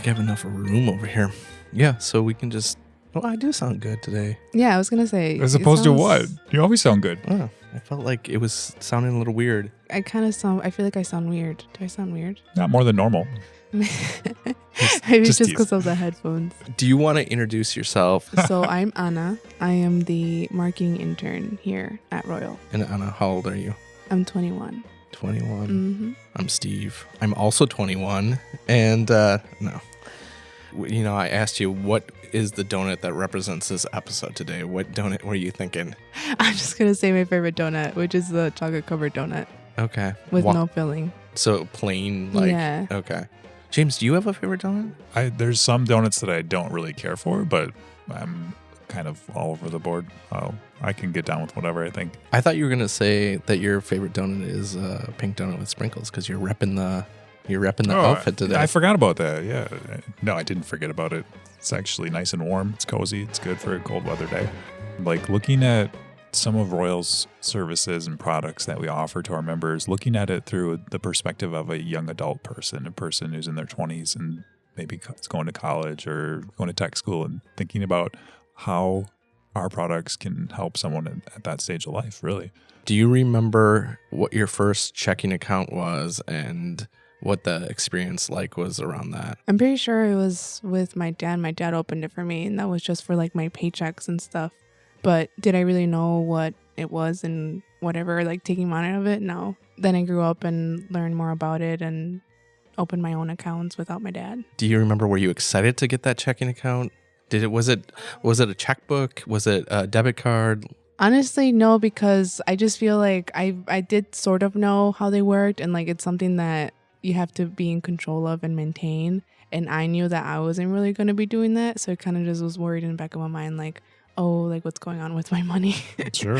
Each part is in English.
like I have enough room over here. Yeah, so we can just... Well, I do sound good today. Yeah, I was going to say. As opposed to what? You always sound good. Oh, I felt like it was sounding a little weird. I feel like I sound weird. Do I sound weird? Not more than normal. Maybe it's just because of the headphones. Do you want to introduce yourself? So I'm Anna. I am the marketing intern here at Royal. And Anna, how old are you? I'm 21. 21. Mm-hmm. I'm Steve. I'm also 21. And no. You know, I asked you, what is the donut that represents this episode today? What donut were you thinking? I'm just going to say my favorite donut, which is the chocolate covered donut. Okay. With no filling. So plain, like, yeah. Okay. James, do you have a favorite donut? There's some donuts that I don't really care for, but I'm kind of all over the board. I can get down with whatever I think. I thought you were going to say that your favorite donut is a pink donut with sprinkles because you're repping the outfit today. I forgot about that. Yeah. No, I didn't forget about it. It's actually nice and warm. It's cozy. It's good for a cold weather day. Like looking at some of Royal's services and products that we offer to our members, looking at it through the perspective of a young adult person, a person who's in their 20s and maybe is going to college or going to tech school, and thinking about how our products can help someone at that stage of life, really. Do you remember what your first checking account was and what the experience was around that? I'm pretty sure it was with my dad. My dad opened it for me, and that was just for my paychecks and stuff. But did I really know what it was and whatever, taking money out of it? No. Then I grew up and learned more about it and opened my own accounts without my dad. Do you remember, were you excited to get that checking account? Was it a checkbook? Was it a debit card? Honestly, no, because I just feel like I did sort of know how they worked, and it's something that you have to be in control of and maintain. And I knew that I wasn't really going to be doing that. So it kind of just was worried in the back of my mind, what's going on with my money? Sure.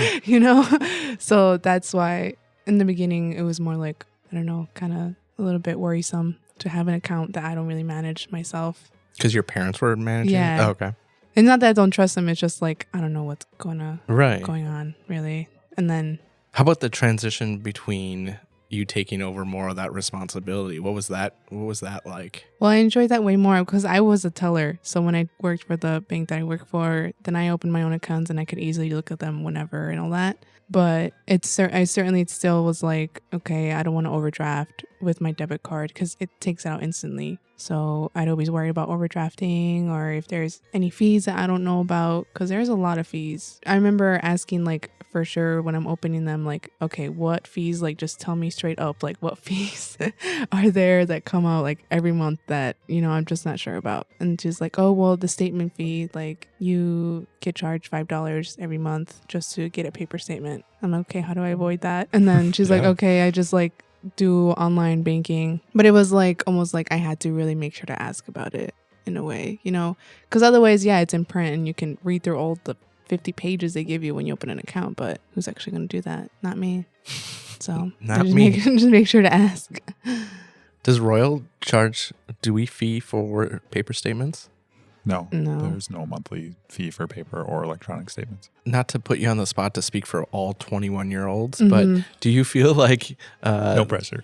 So that's why in the beginning it was more I don't know, kind of a little bit worrisome to have an account that I don't really manage myself. Because your parents were managing? Yeah. Oh, okay. It's not that I don't trust them. It's just I don't know what's going on, really. And then... How about the transition between you taking over more of that responsibility? What was that like? Well, I enjoyed that way more because I was a teller. So when I worked for the bank that I worked for, then I opened my own accounts and I could easily look at them whenever and all that. But I certainly still was okay, I don't want to overdraft with my debit card because it takes it out instantly. So I'd always worry about overdrafting or if there's any fees that I don't know about, because there's a lot of fees. I remember asking for sure when I'm opening them, okay, what fees? Just tell me straight up, what fees are there that come out every month that, I'm just not sure about. And she's oh, well, the statement fee, you get charged $5 every month just to get a paper statement. I'm okay, how do I avoid that? And then she's okay, I just do online banking. But it was almost I had to really make sure to ask about it in a way, because otherwise, it's in print and you can read through all the 50 pages they give you when you open an account, but who's actually going to do that? Not me. So not me. Just make sure to ask. Does Royal charge fee for paper statements? No, there's no monthly fee for paper or electronic statements. Not to put you on the spot to speak for all 21-year-olds, but do you feel no pressure.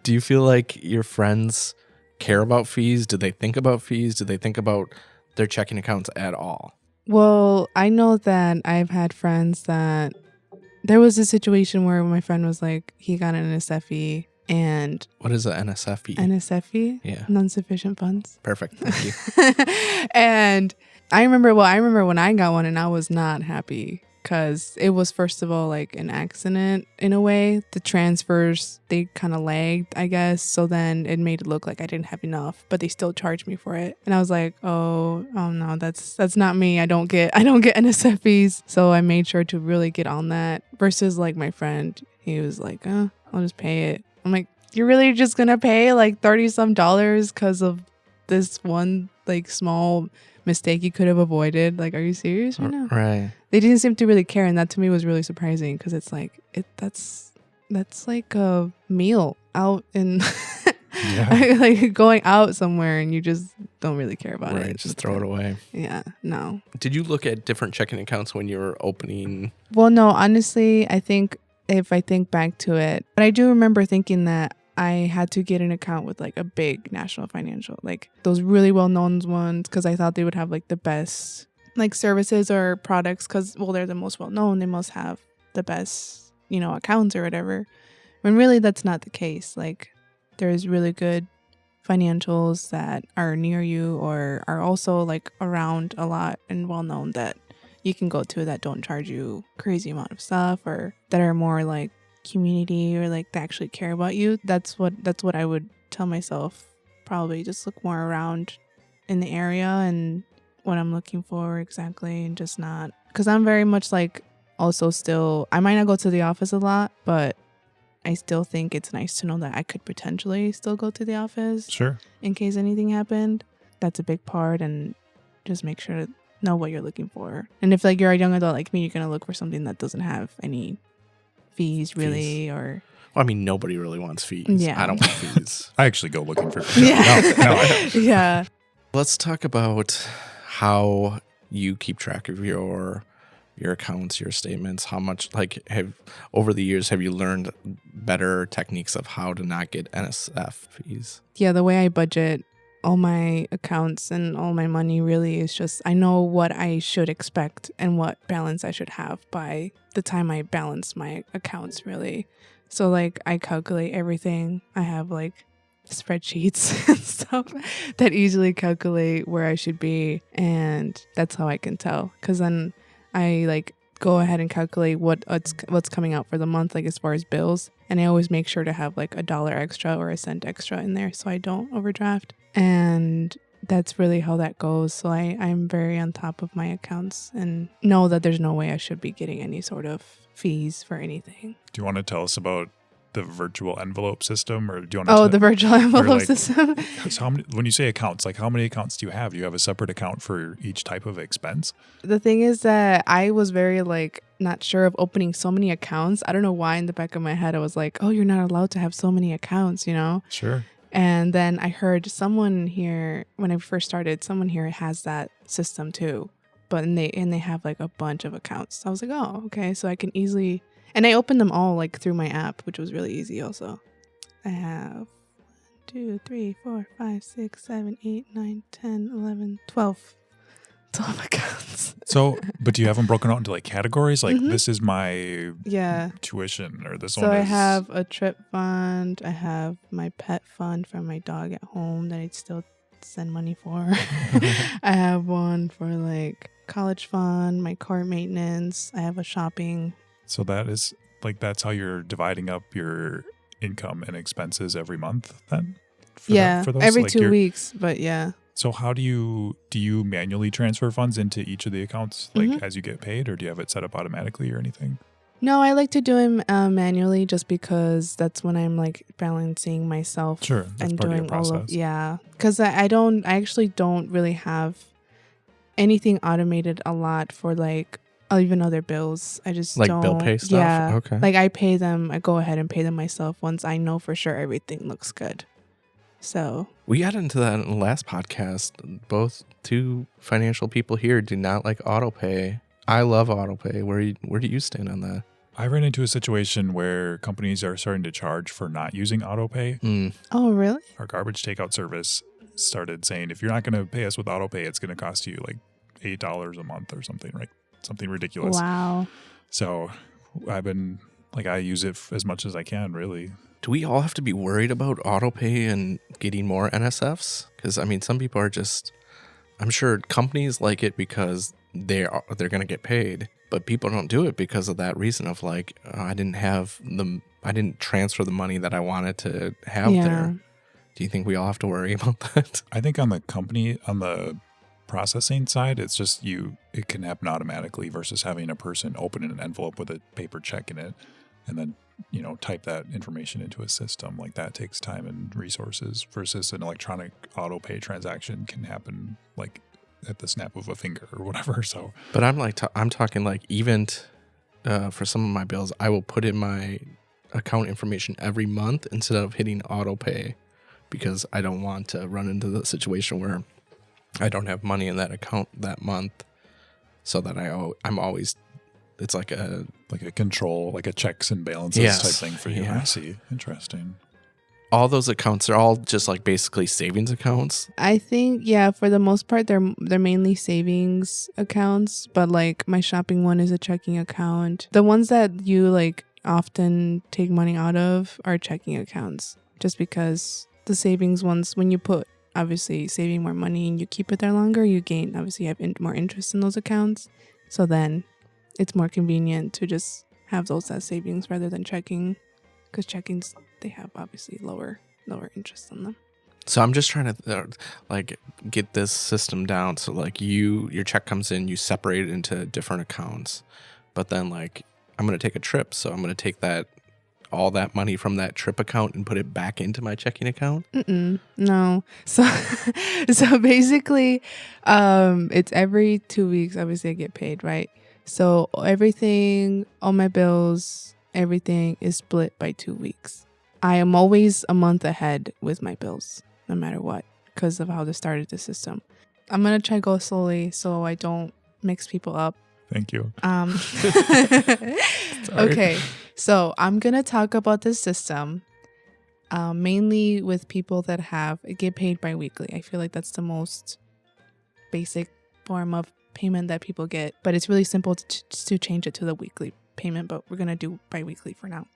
Do you feel like your friends care about fees? Do they think about fees? Do they think about their checking accounts at all? Well, I know that I've had friends that there was a situation where my friend was he got an NSFE. And what is an NSFE? NSFE? Yeah. Non-sufficient funds. Perfect. Thank you. And I remember when I got one and I was not happy because it was, first of all, an accident in a way. The transfers, they kind of lagged, I guess. So then it made it look like I didn't have enough, but they still charged me for it. And I was oh no, that's not me. I don't get NSFEs. So I made sure to really get on that versus my friend. He was I'll just pay it. I'm you're really just gonna pay $30 some because of this one small mistake you could have avoided? Are you serious right now? Right. They didn't seem to really care, and that to me was really surprising because it's that's a meal out in going out somewhere and you just don't really care about it. Right, just throw it away. Yeah, no. Did you look at different checking accounts when you were opening? Well, no, honestly, I think if I think back to it, but I do remember thinking that I had to get an account with like a big national financial, like those really well-known ones, because I thought they would have like the best like services or products, because well, they're the most well-known, they must have the best, you know, accounts or whatever, when really that's not the case. Like there's really good financials that are near you or are also like around a lot and well-known that you can go to that don't charge you crazy amount of stuff, or that are more like community, or like they actually care about you. That's what I would tell myself. Probably just look more around in the area and what I'm looking for exactly, and just not, because I'm very much like also still, I might not go to the office a lot, but I still think it's nice to know that I could potentially still go to the office. Sure. In case anything happened. That's a big part, and just make sure to know what you're looking for. And if like you're a young adult like me, you're going to look for something that doesn't have any fees really, or Well, I mean, nobody really wants fees. Yeah. I don't want fees. I actually go looking for. Yeah. No. Yeah. Let's talk about how you keep track of your accounts, your statements. How much, like, over the years, have you learned better techniques of how to not get NSF fees? Yeah, the way I budget all my accounts and all my money really is just, I know what I should expect and what balance I should have by the time I balance my accounts, really. So like I calculate everything. I have like spreadsheets and stuff that easily calculate where I should be, and that's how I can tell, because then I like go ahead and calculate what's coming out for the month, like as far as bills, and I always make sure to have like $1 extra or a cent extra in there so I don't overdraft. And that's really how that goes. So I'm very on top of my accounts and know that there's no way I should be getting any sort of fees for anything. Do you want to tell us about the virtual envelope system, or do you want to? The virtual envelope system. So when you say accounts, like how many accounts do you have? Do you have a separate account for each type of expense? The thing is that I was very like not sure of opening so many accounts. I don't know why in the back of my head I was like, oh, you're not allowed to have so many accounts, you know? Sure. And then I heard someone here, when I first started, someone here has that system too. But they have like a bunch of accounts. So I was like, oh, okay. So I can easily, and I opened them all like through my app, which was really easy also. I have 1, 2, 3, 4, 5, 6, 7, 8, 9, 10, 11, 12 accounts. So, but do you have them broken out into like categories? Like this is my Yeah. tuition, or this So one is... I have a trip fund. I have my pet fund for my dog at home that I'd still send money for. I have one for like college fund, my car maintenance. I have a shopping. So that is like, that's how you're dividing up your income and expenses every month then? For those? Every Like 2 weeks, but yeah. So how do you manually transfer funds into each of the accounts, like as you get paid, or do you have it set up automatically or anything? No, I like to do them manually, just because that's when I'm like balancing myself. Sure, that's and part doing of your process. Because I actually don't really have anything automated a lot for like even other bills. I just Like don't. bill pay stuff? Yeah. Okay. Like I pay them. I go ahead and pay them myself once I know for sure everything looks good. So we got into that in the last podcast. Both two financial people here do not like auto pay. I love auto pay. Where do you stand on that? I ran into a situation where companies are starting to charge for not using auto pay. Oh, really? Our garbage takeout service started saying, if you're not going to pay us with auto pay, it's going to cost you like $8 a month or something, right? Something ridiculous. Wow. So I've been like, I use it as much as I can, really. Do we all have to be worried about auto pay and getting more NSFs? Because I mean, some people are just, I'm sure companies like it because they're going to get paid, but people don't do it because of that reason of like, I didn't transfer the money that I wanted to have there. Do you think we all have to worry about that? I think on the processing side, it's just it can happen automatically versus having a person open an envelope with a paper check in it and then, type that information into a system. Like that takes time and resources versus an electronic auto pay transaction can happen like at the snap of a finger or whatever. So, but I'm talking like even for some of my bills, I will put in my account information every month instead of hitting auto pay, because I don't want to run into the situation where I don't have money in that account that month, so that I'm always, it's like a control, like a checks and balances type thing for you. Yeah. I see. Interesting. all those accounts are all just like basically savings accounts. I think, yeah, for the most part, they're mainly savings accounts, but like my shopping one is a checking account. The ones that you like often take money out of are checking accounts, just because the savings ones, when you put obviously saving more money and you keep it there longer, you gain, obviously you have more interest in those accounts. So then it's more convenient to just have those as savings rather than checking, because checkings, they have obviously lower interest on them. So I'm just trying to like get this system down. So like your check comes in, you separate it into different accounts, but then like I'm going to take a trip. So I'm going to take all that money from that trip account and put it back into my checking account. No. So basically, it's every 2 weeks. Obviously I get paid, right? So everything, all my bills, everything is split by 2 weeks. I am always a month ahead with my bills, no matter what, because of how they started the system. I'm going to try go slowly so I don't mix people up. Thank you. Okay, so I'm going to talk about this system mainly with people that get paid bi-weekly. I feel like that's the most basic form of payment that people get, but it's really simple to change it to the weekly payment, but we're going to do bi-weekly for now.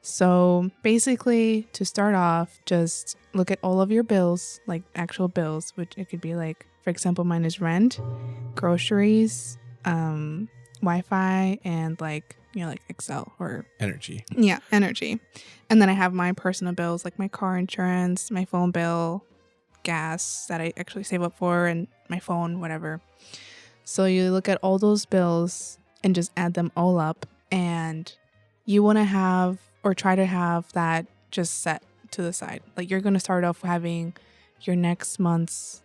So basically, to start off, just look at all of your bills, like actual bills, which it could be like, for example, mine is rent, groceries, Wi-Fi, and like Excel or Energy. Yeah, energy. And then I have my personal bills, like my car insurance, my phone bill, gas that I actually save up for, and my phone, whatever. So you look at all those bills and just add them all up, and you want to have or try to have that just set to the side. Like you're going to start off having your next month's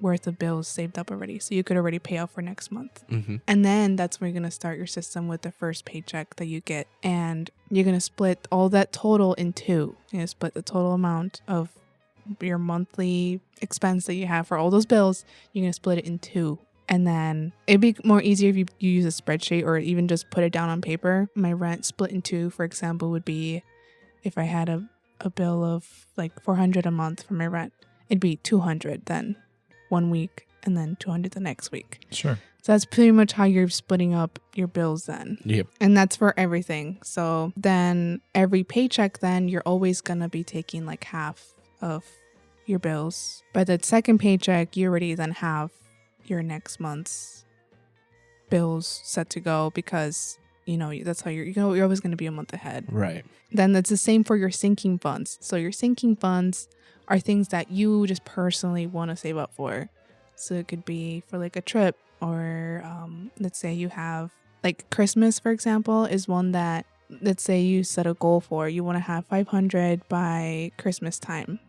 worth of bills saved up already. So you could already pay out for next month. Mm-hmm. And then that's where you're going to start your system with the first paycheck that you get. And you're going to split all that total in two. You're going to split the total amount of your monthly expense that you have for all those bills. You're going to split it in two. And then it'd be more easier if you use a spreadsheet or even just put it down on paper. My rent split in two, for example, would be if I had a bill of like $400 a month for my rent, it'd be $200 then 1 week and then $200 the next week. Sure. So that's pretty much how you're splitting up your bills then. Yep. And that's for everything. So then every paycheck, then you're always going to be taking like half of your bills. By the second paycheck, you already then have your next month's bills set to go, because that's how you're always going to be a month ahead. Right. Then that's the same for your sinking funds. So your sinking funds are things that you just personally want to save up for. So it could be for like a trip, or let's say you have like Christmas, for example, is one that, let's say you set a goal for, you want to have 500 by Christmas time.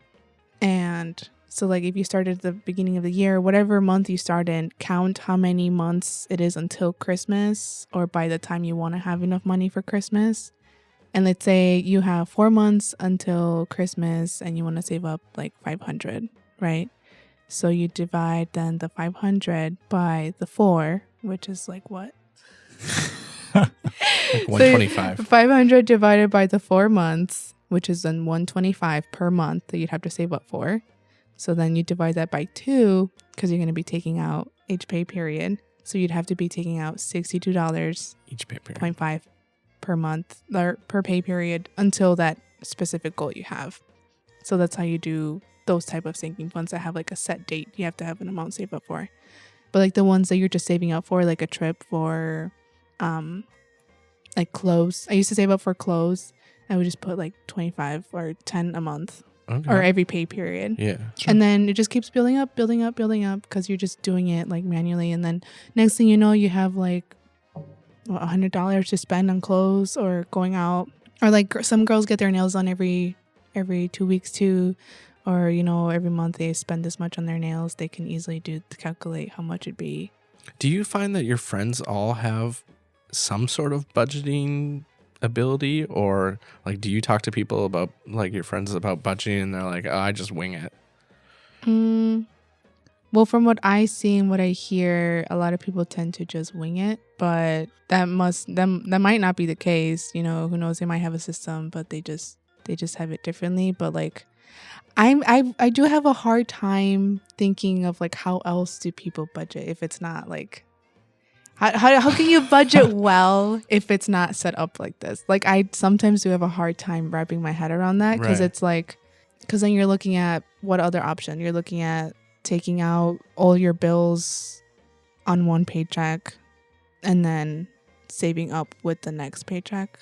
And so like if you started at the beginning of the year, whatever month you start in, count how many months it is until Christmas, or by the time you want to have enough money for Christmas. And let's say you have 4 months until Christmas and you want to save up like 500, right? So you divide then the 500 by the 4, which is like what? Like 125. So 500 divided by the 4 months, which is then 125 per month that you'd have to save up for. So then you divide that by 2, because you're going to be taking out each pay period. So you'd have to be taking out $62 Each pay period. 0.5 per month or per pay period until that specific goal you have. So that's how you do those type of sinking funds that have like a set date. You have to have an amount saved up for. But like the ones that you're just saving up for, like a trip, for like clothes. I used to save up for clothes. I would just put like 25 or 10 a month. Okay. Or every pay period. Yeah. Sure. And then it just keeps building up because you're just doing it like manually. And then next thing you know, you have like $100 to spend on clothes or going out. Or like some girls get their nails done every 2 weeks too. Or, every month they spend this much on their nails. They can easily calculate how much it'd be. Do you find that your friends all have some sort of budgeting ability, or like do you talk to people about, like, your friends about budgeting and they're like, oh, I just wing it? Well, from what I see and what I hear, a lot of people tend to just wing it, but that might not be the case. Who knows, they might have a system, but they just They just have it differently. But like, I do have a hard time thinking of like how else do people budget if it's not like how can you budget well if it's not set up like this? Like I sometimes do have a hard time wrapping my head around that because it's like because then you're looking at what other option? You're looking at taking out all your bills on one paycheck and then saving up with the next paycheck,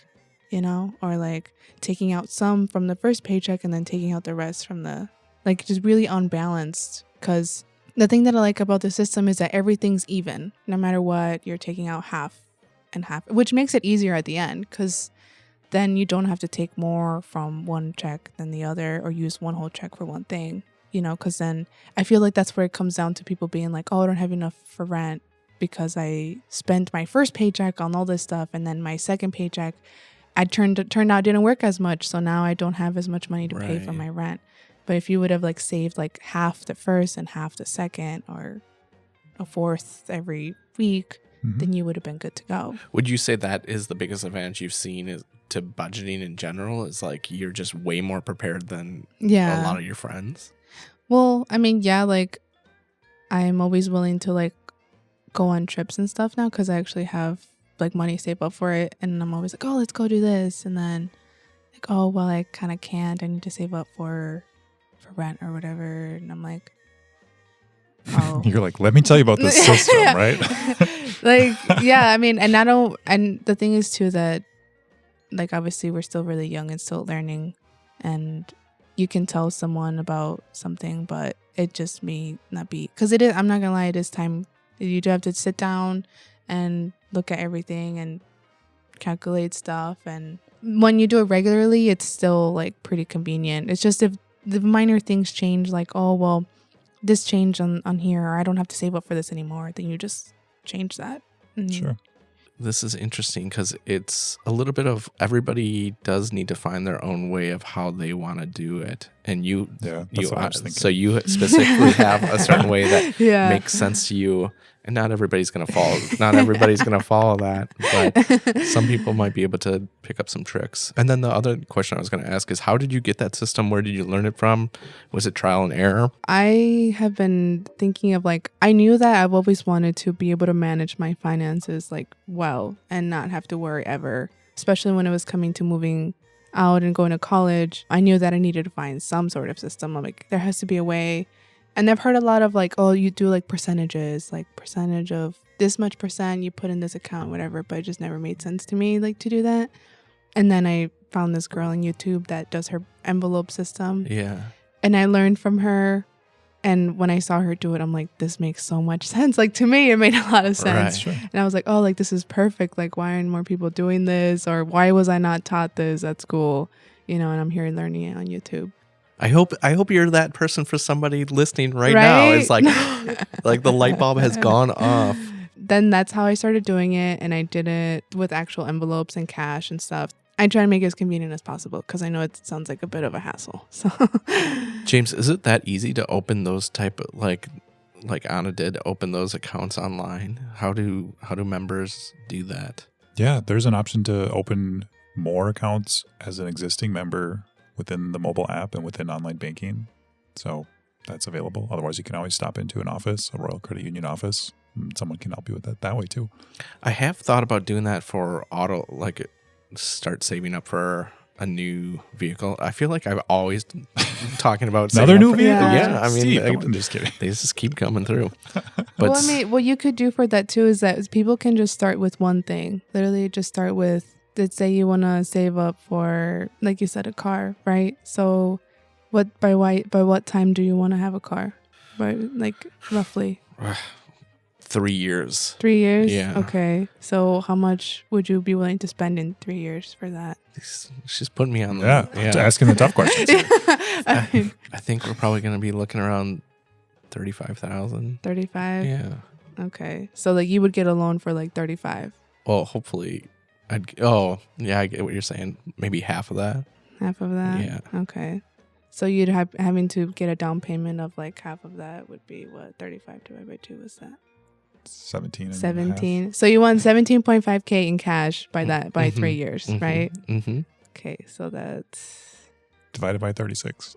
you know, or like taking out some from the first paycheck and then taking out the rest from the like just really unbalanced. Because the thing that I like about the system is that everything's even no matter what. You're taking out half and half, which makes it easier at the end because then you don't have to take more from one check than the other or use one whole check for one thing, you know, because then I feel like that's where it comes down to people being like, oh, I don't have enough for rent because I spent my first paycheck on all this stuff and then my second paycheck I turned out didn't work as much, so now I don't have as much money to pay for my rent. But if you would have like saved like half the first and half the second or a fourth every week, then you would have been good to go. Would you say that is the biggest advantage you've seen is to budgeting in general? Is like you're just way more prepared than a lot of your friends? Well, I mean, yeah, like I'm always willing to like go on trips and stuff now because I actually have like money saved up for it, and I'm always like, oh, let's go do this, and then like, oh, well, I kind of can't. I need to save up for rent or whatever, and I'm like, oh, you're like, let me tell you about this system, right? Like, yeah, I mean, and the thing is too that like obviously we're still really young and still learning, and you can tell someone about something, but it just may not be because it is. I'm not gonna lie, it is time. You do have to sit down and look at everything and calculate stuff, and when you do it regularly it's still like pretty convenient. It's just if the minor things change, like, oh well, this changed on here, or I don't have to save up for this anymore, then you just change that. Sure. This is interesting because it's a little bit of everybody does need to find their own way of how they want to do it. And that's what I was thinking. So you specifically have a certain way that makes sense to you, and not everybody's going to follow. Not everybody's going to follow that, but some people might be able to pick up some tricks. And then the other question I was going to ask is, how did you get that system? Where did you learn it from? Was it trial and error? I have been thinking of like, I knew that I've always wanted to be able to manage my finances like well and not have to worry ever, especially when it was coming to moving out and going to college. I knew that I needed to find some sort of system. I'm like, there has to be a way. And I've heard a lot of like, oh, you do like percentages, like percentage of this much percent you put in this account, whatever. But it just never made sense to me like to do that. And then I found this girl on YouTube that does her envelope system. Yeah. And I learned from her. And when I saw her do it, I'm like, this makes so much sense. Like to me, it made a lot of sense. Right. Sure. And I was like, oh, like this is perfect. Like why aren't more people doing this? Or why was I not taught this at school? You know, and I'm here learning it on YouTube. I hope you're that person for somebody listening right now. It's like like the light bulb has gone off. Then that's how I started doing it, and I did it with actual envelopes and cash and stuff. I try to make it as convenient as possible because I know it sounds like a bit of a hassle. So, James, is it that easy to open those type of like Anna did, open those accounts online? How do members do that? Yeah, there's an option to open more accounts as an existing member within the mobile app and within online banking. So that's available. Otherwise, you can always stop into an office, a Royal Credit Union office, and someone can help you with that way too. I have thought about doing that for like start saving up for a new vehicle. I feel like I've always talking about another new vehicle. Yeah, I mean, Steve, I'm just kidding. They just keep coming through. But well, I mean, what you could do for that too is that people can just start with one thing. Literally, just start with. Let's say you want to save up for, like you said, a car, right? So, by what time do you want to have a car? By like roughly 3 years. 3 years. Yeah. Okay. So, how much would you be willing to spend in 3 years for that? She's putting me on. Asking the tough questions. I think we're probably going to be looking around 35,000. 35. Yeah. Okay. So, like, you would get a loan for like 35. Well, hopefully. I get what you're saying. Maybe half of that. Half of that? Yeah. Okay. So you'd having to get a down payment of like half of that would be what? 35 divided by 2 was that? 17. 17. So you want 17.5K in cash by 3 years, right? Mm-hmm. Okay. So that's divided by 36.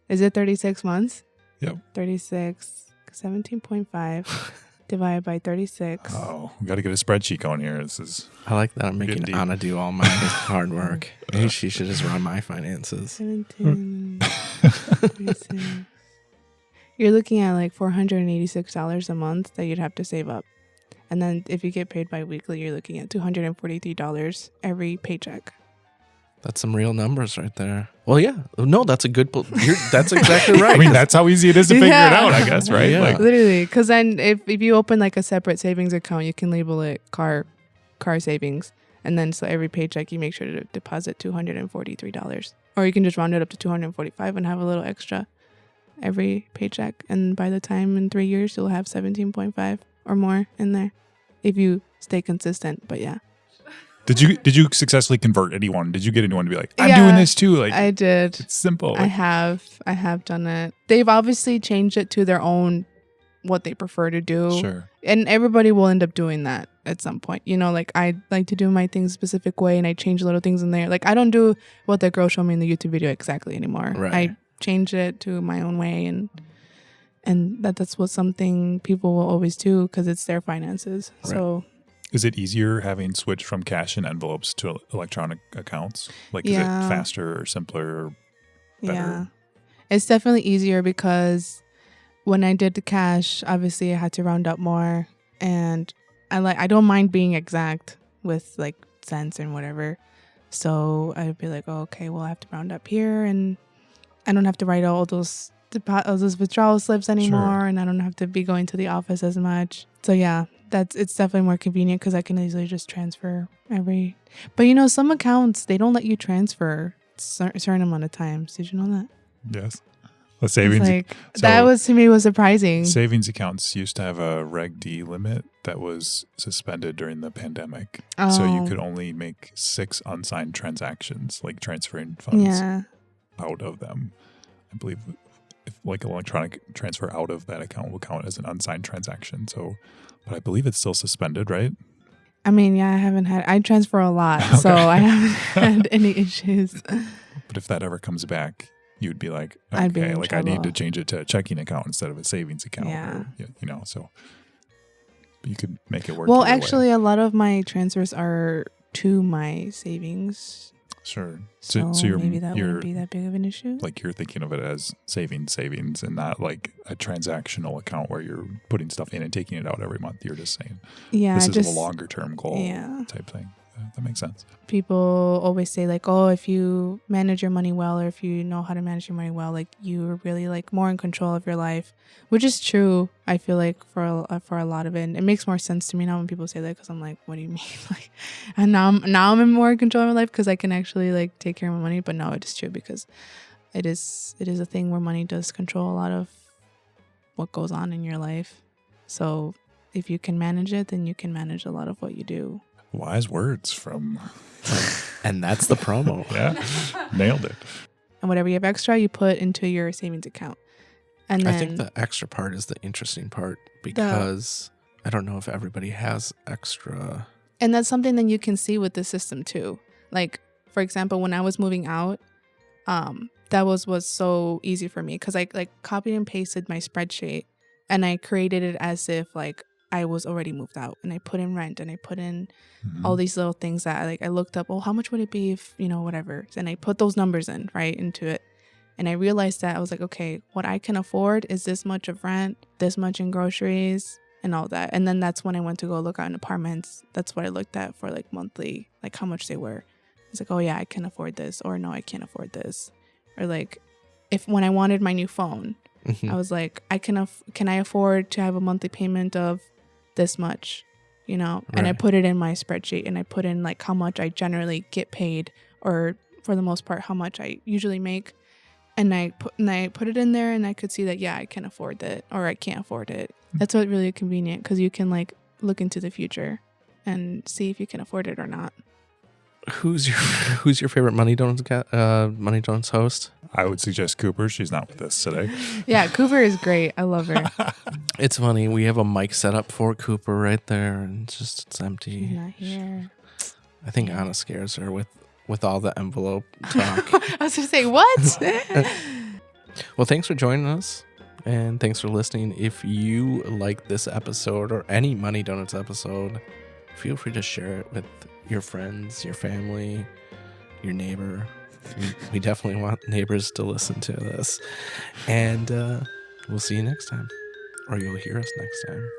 Is it 36 months? Yep. 36, 17.5 divided by 36. Oh, we got to get a spreadsheet going here. This is I like that I'm making deep. Anna do all my hard work. Maybe she should just run my finances. 17, 36. You're looking at like $486 a month that you'd have to save up. And then if you get paid bi-weekly, you're looking at $243 every paycheck. That's some real numbers right there. Well, yeah. No, that's a good... That's exactly right. I mean, that's how easy it is to figure it out, I guess, right? Yeah. Like, Literally, because then if you open like a separate savings account, you can label it car savings. And then so every paycheck, you make sure to deposit $243. Or you can just round it up to $245 and have a little extra every paycheck. And by the time in 3 years, you'll have 17.5 or more in there if you stay consistent. But yeah. Did you successfully convert anyone? Did you get anyone to be like, I'm Yeah, doing this too? Like, I did. It's simple. I have done it. They've obviously changed it to their own, what they prefer to do. Sure. And everybody will end up doing that at some point. You know, like I like to do my things a specific way and I change little things in there. Like I don't do what the girl showed me in the YouTube video exactly anymore. Right. I change it to my own way and that's what something people will always do because it's their finances. Right. So Is it easier having switched from cash and envelopes to electronic accounts? Like, is it Yeah. faster or simpler or better? yeah, it's definitely easier because when I did the cash, obviously I had to round up more and I don't mind being exact with like cents and whatever. So I'd be like, oh, okay, well I have to round up here and I don't have to write all those withdrawal slips anymore. Sure. And I don't have to be going to the office as much. So yeah, it's definitely more convenient because I can easily just transfer but you know, some accounts, they don't let you transfer a certain amount of times. Did you know that? Yes. The savings. Like, that was to me was surprising. Savings accounts used to have a Reg D limit that was suspended during the pandemic. Oh. So you could only make 6 unsigned transactions, like transferring funds Yeah. out of them. I believe if like electronic transfer out of that account will count as an unsigned transaction. So, but I believe it's still suspended, right? I mean, yeah, I transfer a lot, so Okay. I haven't had any issues. But if that ever comes back, you'd be like, I'd be okay, in like I need trouble. to change it to a checking account instead of a savings account. Yeah. Or, you know, so you could make it work. Well, either way. actually, a lot of my transfers are to my savings. Sure. So, So you're, maybe that you're wouldn't be that big of an issue. like you're thinking of it as savings and not like a transactional account where you're putting stuff in and taking it out every month. You're just saying Yeah, this just is a longer term goal yeah. type thing. That makes sense. People always say like, oh, if you manage your money well, or if you know how to manage your money well, like you're really like more in control of your life, which is true. I feel like for a lot of it, and it makes more sense to me now when people say that because I'm like, what do you mean? Like, and now I'm in more control of my life because I can actually like take care of my money. But no, it is true because it is a thing where money does control a lot of what goes on in your life. So if you can manage it, then you can manage a lot of what you do. Wise words from, And that's the promo. yeah, nailed it. And whatever you have extra, you put into your savings account. And then I think the extra part is the interesting part because I don't know if everybody has extra. and that's something that you can see with the system too. Like, for example, when I was moving out, that was so easy for me because I like copied and pasted my spreadsheet and I created it as if like I was already moved out, and I put in rent and I put in all these little things that I looked up. Oh, how much would it be if, you know, whatever. And I put those numbers in right into it. And I realized that I was like, okay, what I can afford is this much of rent, this much in groceries and all that. And then that's when I went to go look at apartments. That's what I looked at for like monthly, like how much they were. It's like, oh yeah, I can afford this, or no, I can't afford this. Or like when I wanted my new phone, I was like, can I afford to have a monthly payment of this much, you know? And I Right. put it in my spreadsheet and I put in like how much I generally get paid, or for the most part, how much I usually make. And I put it in there and I could see that, yeah, I can afford it or I can't afford it. That's what really convenient because you can like look into the future and see if you can afford it or not. Who's your favorite Money Donuts host? I would suggest Cooper. She's not with us today. Yeah, Cooper is great. I love her. It's funny. We have a mic set up for Cooper right there, and it's empty. She's not here. I think Anna scares her with with all the envelope talk. I was gonna say what? Well, thanks for joining us, and thanks for listening. If you like this episode or any Money Donuts episode, feel free to share it with your friends, your family, your neighbor. We definitely want neighbors to listen to this. And we'll see you next time, or you'll hear us next time.